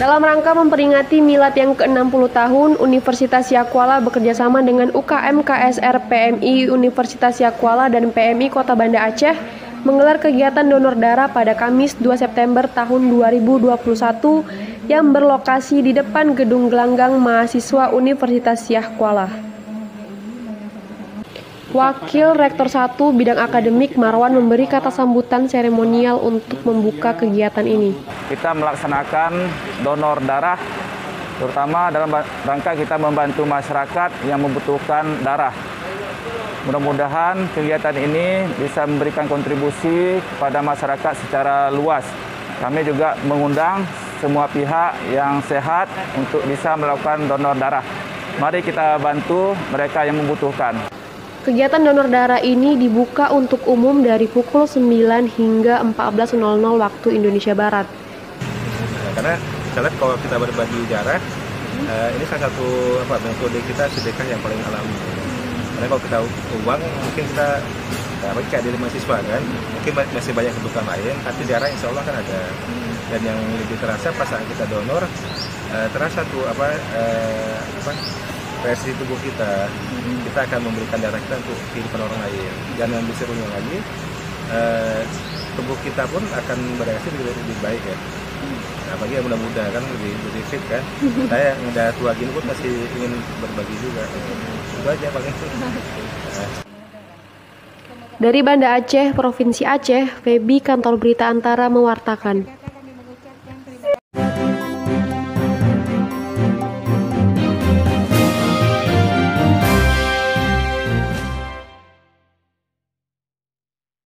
Dalam rangka memperingati milad yang ke-60 tahun, Universitas Syakuala bekerjasama dengan UKM KSR PMI Universitas Syakuala dan PMI Kota Banda Aceh menggelar kegiatan donor darah pada Kamis 2 September tahun 2021 yang berlokasi di depan Gedung Gelanggang Mahasiswa Universitas Syakuala. Wakil Rektor 1 Bidang Akademik Marwan memberi kata sambutan seremonial untuk membuka kegiatan ini. Kita melaksanakan donor darah, terutama dalam rangka kita membantu masyarakat yang membutuhkan darah. Mudah-mudahan kegiatan ini bisa memberikan kontribusi kepada masyarakat secara luas. Kami juga mengundang semua pihak yang sehat untuk bisa melakukan donor darah. Mari kita bantu mereka yang membutuhkan. Kegiatan donor darah ini dibuka untuk umum dari pukul 9 hingga 14.00 waktu Indonesia Barat. Karena kita lihat kalau kita berbagi darah, ini salah satu metode kita sedekah yang paling alami. Karena kalau kita uang, mungkin kita kayak dari mahasiswa kan, mungkin masih banyak kebutuhan lain, tapi darah insya Allah kan ada. Dan yang lebih terasa pas saat kita donor, terasa tuh reaksi tubuh kita akan memberikan darah kita untuk kehidupan orang lain. Dan yang lebih serunya lagi, tubuh kita pun akan bereaksi lebih baik ya. Nah, bagi yang muda-muda kan lebih fit kan. Saya yang udah tua gini pun masih ingin berbagi juga. Itu aja paling. Dari Banda Aceh, Provinsi Aceh, Feby Kantor Berita Antara mewartakan.